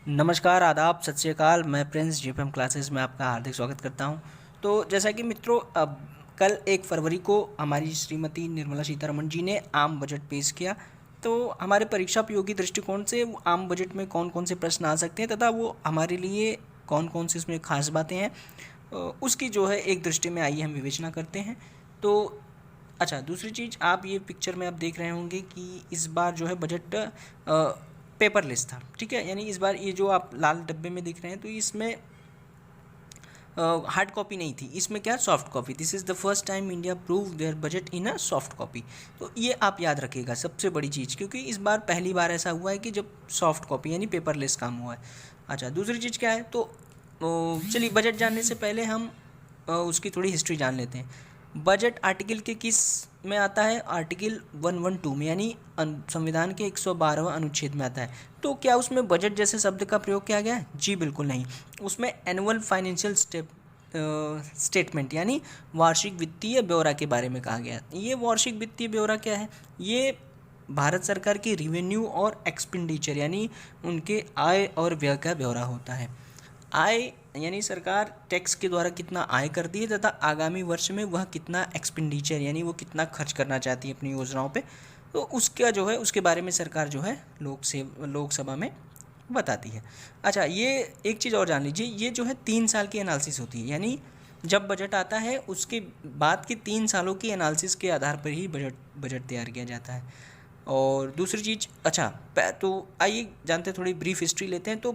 नमस्कार, आदाब, सत श्री अकाल। मैं प्रिंस जीपीएम क्लासेस में आपका हार्दिक स्वागत करता हूं। तो जैसा कि मित्रों, अब कल 1 फरवरी को हमारी श्रीमती निर्मला सीतारमण जी ने आम बजट पेश किया। तो हमारे परीक्षा उपयोगी दृष्टिकोण से वो आम बजट में कौन कौन से प्रश्न आ सकते हैं तथा वो हमारे लिए कौन कौन सी इसमें खास बातें हैं, उसकी जो है एक दृष्टि में आइए हम विवेचना करते हैं। तो अच्छा, दूसरी चीज़, आप ये पिक्चर में आप देख रहे होंगे कि इस बार जो है बजट पेपरलेस था। ठीक है, यानी इस बार ये जो आप लाल डब्बे में दिख रहे हैं तो इसमें हार्ड कॉपी नहीं थी, इसमें क्या soft copy. This is the first time India prove their budget in a soft copy. तो ये आप याद रखिएगा सबसे बड़ी चीज़, क्योंकि इस बार पहली बार ऐसा हुआ है कि जब सॉफ्ट कॉपी यानी पेपरलेस काम हुआ है। अच्छा, दूसरी चीज़ क्या है, तो चलिए बजट जानने से पहले हम उसकी थोड़ी हिस्ट्री जान लेते हैं। बजट आर्टिकल के किस में आता है? आर्टिकल 112 में, यानी संविधान के 112वां अनुच्छेद में आता है। तो क्या उसमें बजट जैसे शब्द का प्रयोग किया गया है? जी बिल्कुल नहीं। उसमें एनुअल फाइनेंशियल स्टेटमेंट यानी वार्षिक वित्तीय ब्यौरा के बारे में कहा गया। ये वार्षिक वित्तीय ब्यौरा क्या है? ये भारत सरकार की रिवेन्यू और एक्सपेंडिचर यानी उनके आय और व्यय का ब्यौरा होता है। आय यानी सरकार टैक्स के द्वारा कितना आय करती है तथा आगामी वर्ष में वह कितना एक्सपेंडिचर यानी वो कितना खर्च करना चाहती है अपनी योजनाओं पे, तो उसका जो है उसके बारे में सरकार जो है लोकसभा में बताती है। अच्छा, ये एक चीज़ और जान लीजिए, ये जो है 3 साल की एनालिसिस होती है, यानी जब बजट आता है उसके बाद के 3 सालों की एनालिसिस के आधार पर ही बजट तैयार किया जाता है। और दूसरी चीज़, अच्छा तो आइए जानते हैं, थोड़ी ब्रीफ हिस्ट्री लेते हैं। तो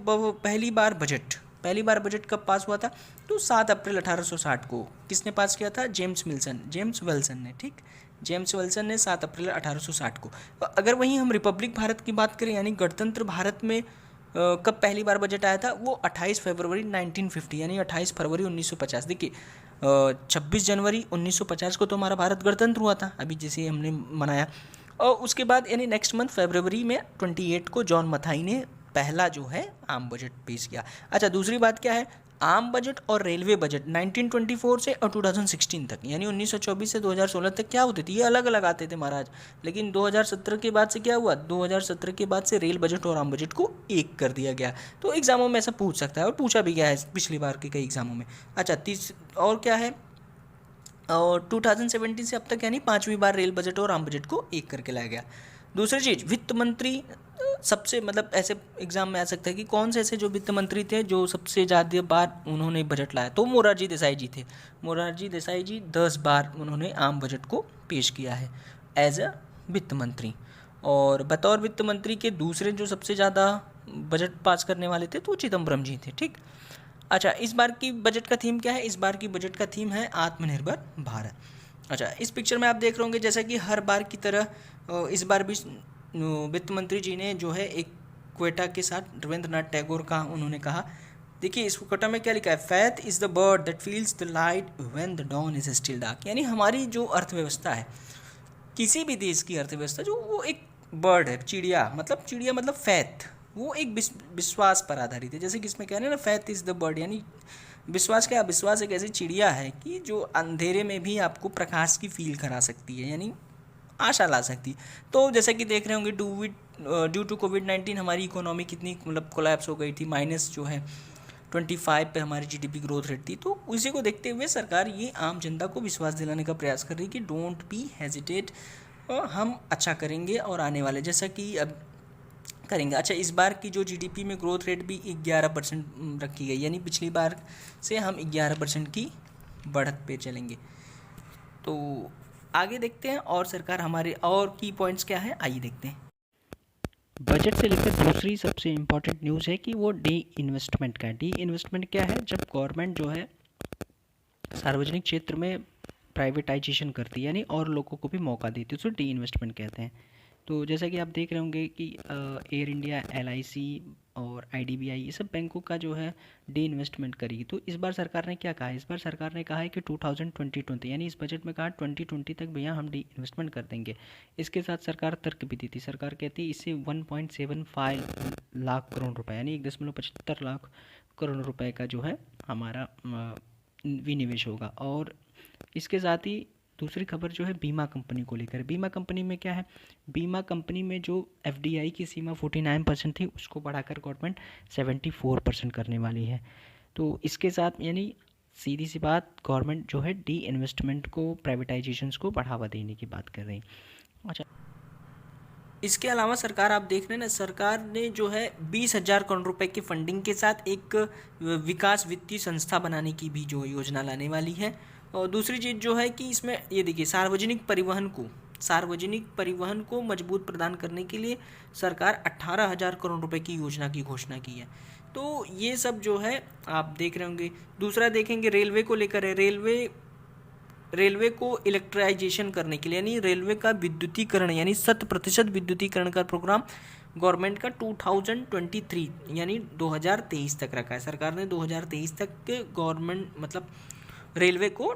पहली बार बजट कब पास हुआ था? तो 7 अप्रैल 1860 को। किसने पास किया था? जेम्स वेल्सन ने। ठीक, जेम्स वेल्सन ने 7 अप्रैल 1860 को। अगर वहीं हम रिपब्लिक भारत की बात करें यानी गणतंत्र भारत में कब पहली बार बजट आया था? वो 28 फरवरी 1950 यानी 28 फरवरी 1950। देखिए, 26 जनवरी 1950 को तो हमारा भारत गणतंत्र हुआ था, अभी जैसे हमने मनाया। और उसके बाद यानी नेक्स्ट मंथ फरवरी में 28 को जॉन मथाई ने पहला जो है आम बजट पेश किया। अच्छा, दूसरी बात क्या है, आम बजट और रेलवे बजट 1924 से और 2016 तक यानी 1924 से 2016 तक क्या होते थे? ये अलग अलग आते थे महाराज। लेकिन 2017 के बाद से क्या हुआ? 2017 के बाद से रेल बजट और आम बजट को एक कर दिया गया। तो एग्जामों में ऐसा पूछ सकता है और पूछा भी गया है पिछली बार के कई एग्जामों में। अच्छा, और क्या है, और 2017 से अब तक यानी 5वीं बार रेल बजट और आम बजट को एक करके लाया गया। दूसरी चीज़, वित्त मंत्री सबसे मतलब ऐसे एग्जाम में आ सकता है कि कौन से ऐसे जो वित्त मंत्री थे जो सबसे ज़्यादा बार उन्होंने बजट लाया, तो मोरारजी देसाई जी थे। मोरारजी देसाई जी 10 बार उन्होंने आम बजट को पेश किया है एज अ वित्त मंत्री। और बतौर वित्त मंत्री के दूसरे जो सबसे ज़्यादा बजट पास करने वाले थे तो चिदम्बरम जी थे। ठीक, अच्छा, इस बार की बजट का थीम क्या है? इस बार की बजट का थीम है आत्मनिर्भर भारत। अच्छा, इस पिक्चर में आप देख रहे होंगे जैसा कि हर बार की तरह इस बार भी वित्त मंत्री जी ने जो है एक क्वेटा के साथ रविंद्रनाथ टैगोर का उन्होंने कहा। देखिए, इस क्वेटा में क्या लिखा है? Faith is the bird that feels the light when the dawn is still dark. यानी हमारी जो अर्थव्यवस्था है, किसी भी देश की अर्थव्यवस्था जो वो एक बर्ड है, चिड़िया मतलब फैथ, वो एक विश्वास पर आधारित है। जैसे कि इसमें कह रहे हैं ना, फैथ इज़ द बर्ड, यानी विश्वास क्या? विश्वास एक ऐसी चिड़िया है कि जो अंधेरे में भी आपको प्रकाश की फील करा सकती है, यानी आशा ला सकती है। तो जैसे कि देख रहे होंगे, ड्यू टू कोविड-19 हमारी इकोनॉमी कितनी मतलब कोलैप्स हो गई थी, माइनस जो है 25 पे हमारी जीडीपी ग्रोथ रेट थी। तो उसी को देखते हुए सरकार ये आम जनता को विश्वास दिलाने का प्रयास कर रही है कि डोंट बी हेजिटेट, हम अच्छा करेंगे और आने वाले जैसा कि अब करेंगे। अच्छा, इस बार की जो जीडीपी में ग्रोथ रेट भी 11% रखी गई, यानी पिछली बार से हम 11% की बढ़त पे चलेंगे। तो आगे देखते हैं और सरकार हमारे और की पॉइंट्स क्या है, आइए देखते हैं। बजट से लेकर दूसरी सबसे इम्पॉर्टेंट न्यूज़ है कि वो डी इन्वेस्टमेंट का है। डी इन्वेस्टमेंट क्या है? जब गवर्नमेंट जो है सार्वजनिक क्षेत्र में प्राइवेटाइजेशन करती है यानी और लोगों को भी मौका देती है, उसको डी इन्वेस्टमेंट कहते हैं। तो जैसा कि आप देख रहे होंगे कि एयर इंडिया, एलआईसी और आईडीबीआई ये सब बैंकों का जो है डी इन्वेस्टमेंट करेगी। तो इस बार सरकार ने क्या कहा है? इस बार सरकार ने कहा है कि 2020 यानी इस बजट में कहा 2020 तक भैया हम डी इन्वेस्टमेंट कर देंगे। इसके साथ सरकार तर्क भी दी थी। सरकार कहती है इससे 1.75 लाख करोड़ रुपए यानी 1.75 लाख करोड़ रुपए का जो है हमारा विनिवेश होगा। और इसके साथ ही दूसरी खबर जो है बीमा कंपनी को लेकर। बीमा कंपनी में क्या है, बीमा कंपनी में जो एफडीआई की सीमा 49% थी उसको बढ़ाकर गवर्नमेंट 74% करने वाली है। तो इसके साथ यानी सीधी सी बात, गवर्नमेंट जो है डी इन्वेस्टमेंट को, प्राइवेटाइजेशंस को बढ़ावा देने की बात कर रही है। अच्छा, इसके अलावा सरकार आप देख रहे हैं ना, सरकार ने जो है 20,000 करोड़ रुपए की फंडिंग के साथ एक विकास वित्तीय संस्था बनाने की भी जो योजना लाने वाली है। और दूसरी चीज़ जो है कि इसमें ये देखिए, सार्वजनिक परिवहन को मजबूत प्रदान करने के लिए सरकार 18,000 करोड़ रुपए की योजना की घोषणा की है। तो ये सब जो है आप देख रहे होंगे। दूसरा देखेंगे रेलवे को लेकर है। रेलवे को इलेक्ट्राइजेशन करने के लिए, यानी रेलवे का विद्युतीकरण, यानी 100% विद्युतीकरण का प्रोग्राम गवर्नमेंट का 2023 यानी 2023 तक रखा है। सरकार ने 2023 तक गवर्नमेंट मतलब रेलवे को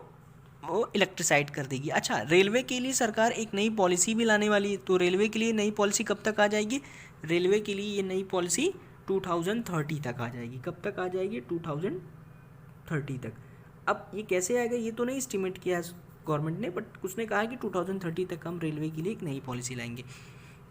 वो इलेक्ट्रिसाइड कर देगी। अच्छा, रेलवे के लिए सरकार एक नई पॉलिसी भी लाने वाली है। तो रेलवे के लिए नई पॉलिसी कब तक आ जाएगी? रेलवे के लिए ये नई पॉलिसी 2030 तक आ जाएगी। कब तक आ जाएगी? 2030 तक। अब ये कैसे आएगा ये तो नहीं एस्टिमेट किया गवर्नमेंट ने, बट उसने कहा है कि 2030 तक हम रेलवे के लिए एक नई पॉलिसी लाएंगे।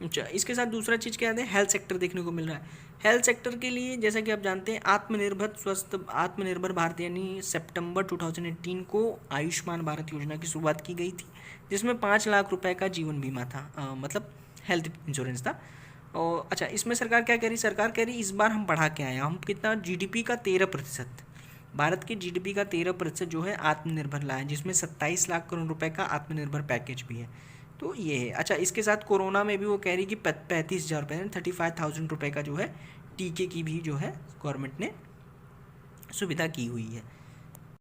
अच्छा, इसके साथ दूसरा चीज़ क्या है, हेल्थ सेक्टर देखने को मिल रहा है। हेल्थ सेक्टर के लिए जैसा कि आप जानते हैं, आत्मनिर्भर भारत यानी सितंबर 2018 को आयुष्मान भारत योजना की शुरुआत की गई थी, जिसमें 5 लाख रुपए का जीवन बीमा था, मतलब हेल्थ इंश्योरेंस था। और अच्छा, इसमें सरकार क्या कह रही? सरकार कह रही इस बार हम बढ़ा के आए हैं। हम कितना? जीडीपी का 13%, भारत के जीडीपी का 13% जो है आत्मनिर्भर लाए, जिसमें 27 लाख करोड़ रुपए का आत्मनिर्भर पैकेज भी है। तो ये है। अच्छा, इसके साथ कोरोना में भी वो कह रही कि 35,000 रुपये 35,000 रुपये का जो है टीके की भी जो है गवर्नमेंट ने सुविधा की हुई है।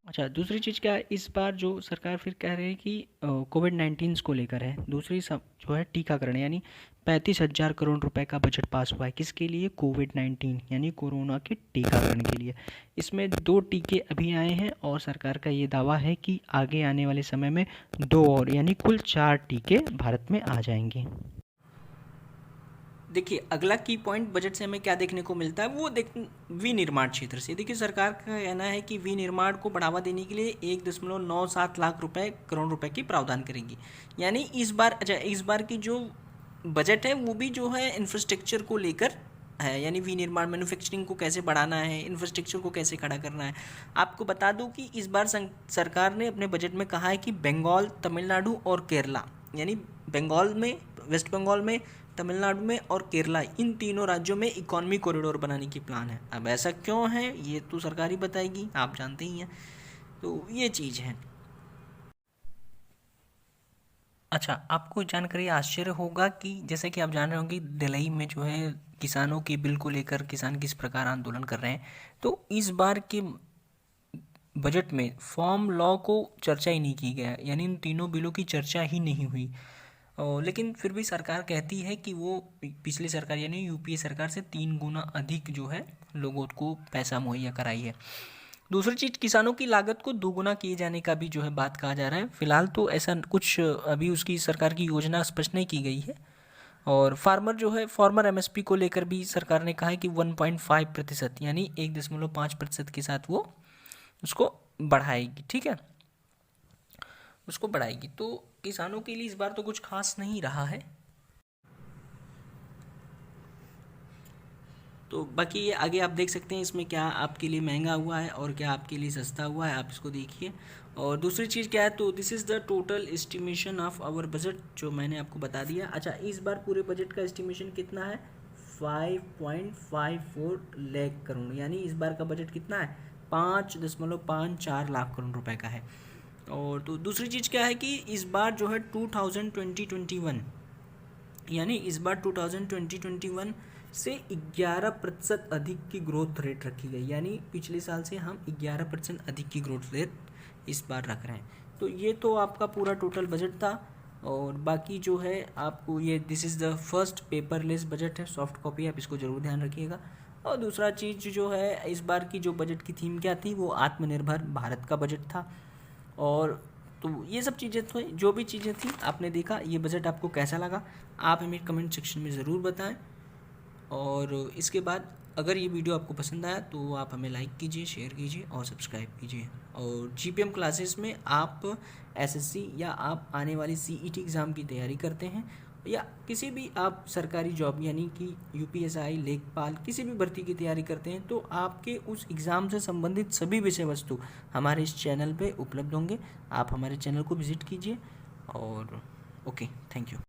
अच्छा, दूसरी चीज़ क्या है, इस बार जो सरकार फिर कह रही है कि कोविड-19 को लेकर है। दूसरी सब जो है टीकाकरण, यानी 35,000 करोड़ रुपए का बजट पास हुआ है। किसके लिए? कोविड-19 यानी कोरोना के टीकाकरण के लिए। इसमें 2 टीके अभी आए हैं और सरकार का ये दावा है कि आगे आने वाले समय में 2 और, यानी कुल 4 टीके भारत में आ जाएंगे। देखिए, अगला की पॉइंट बजट से हमें क्या देखने को मिलता है, वो विनिर्माण क्षेत्र से। देखिए, सरकार का कहना है कि विनिर्माण को बढ़ावा देने के लिए 1.97 लाख करोड़ रुपए की प्रावधान करेंगी। यानी इस बार की जो बजट है वो भी जो है इंफ्रास्ट्रक्चर को लेकर है, यानी विनिर्माण, मैन्युफैक्चरिंग को कैसे बढ़ाना है, इंफ्रास्ट्रक्चर को कैसे खड़ा करना है। आपको बता दूं कि इस बार सरकार ने अपने बजट में कहा है कि बंगाल, तमिलनाडु और केरला, यानी वेस्ट बंगाल में, तमिलनाडु में और केरला, इन तीनों राज्यों में इकोनॉमी कॉरिडोर बनाने की प्लान है। अब ऐसा क्यों है ये तो सरकार ही बताएगी, आप जानते ही हैं। तो ये चीज़ है। अच्छा, आपको जानकारी आश्चर्य होगा कि जैसे कि आप जान रहे होंगे, दिल्ली में जो है किसानों के बिल को लेकर किसान किस प्रकार आंदोलन कर रहे हैं। तो इस बार के बजट में फार्म लॉ को चर्चा ही नहीं की गया, यानी इन तीनों बिलों की चर्चा ही नहीं हुई। लेकिन फिर भी सरकार कहती है कि वो पिछली सरकार यानी यूपीए सरकार से 3 गुना अधिक जो है लोगों को पैसा मुहैया कराई है। दूसरी चीज़, किसानों की लागत को दोगुना किए जाने का भी जो है बात कहा जा रहा है। फिलहाल तो ऐसा कुछ अभी उसकी सरकार की योजना स्पष्ट नहीं की गई है। और फार्मर एमएसपी को लेकर भी सरकार ने कहा है कि 1.5% यानी 1.5% के साथ वो उसको बढ़ाएगी। ठीक है, उसको बढ़ाएगी। तो किसानों के लिए इस बार तो कुछ खास नहीं रहा है। तो बाकी ये आगे आप देख सकते हैं इसमें क्या आपके लिए महंगा हुआ है और क्या आपके लिए सस्ता हुआ है, आप इसको देखिए। और दूसरी चीज़ क्या है, तो this is the total estimation of our budget, जो मैंने आपको बता दिया। अच्छा, इस बार पूरे बजट का एस्टिमेशन कितना है? 5.54 लाख करोड़, यानी इस बार का बजट कितना है? 5.54 लाख करोड़ रुपए का है। और तो दूसरी चीज़ क्या है कि इस बार जो है 2021 यानी इस बार 2021 से 11% अधिक की ग्रोथ रेट रखी गई, यानी पिछले साल से हम 11% अधिक की ग्रोथ रेट इस बार रख रहे हैं। तो ये तो आपका पूरा टोटल बजट था। और बाकी जो है आपको ये this is the first paperless budget है, सॉफ्ट कॉपी, आप इसको ज़रूर ध्यान रखिएगा। और दूसरा चीज़ जो है, इस बार की जो बजट की थीम क्या थी, वो आत्मनिर्भर भारत का बजट था। और तो ये सब चीज़ें तो जो भी चीज़ें थी आपने देखा। ये बजट आपको कैसा लगा आप हमें कमेंट सेक्शन में ज़रूर बताएं। और इसके बाद अगर ये वीडियो आपको पसंद आया तो आप हमें लाइक कीजिए, शेयर कीजिए और सब्सक्राइब कीजिए। और जीपीएम क्लासेस में आप एसएससी या आप आने वाली सीईटी एग्ज़ाम की तैयारी करते हैं या किसी भी आप सरकारी जॉब यानी कि यूपीएसआई, लेखपाल, किसी भी भर्ती की तैयारी करते हैं तो आपके उस एग्ज़ाम से संबंधित सभी विषय वस्तु हमारे इस चैनल पे उपलब्ध होंगे। आप हमारे चैनल को विज़िट कीजिए और ओके, थैंक यू।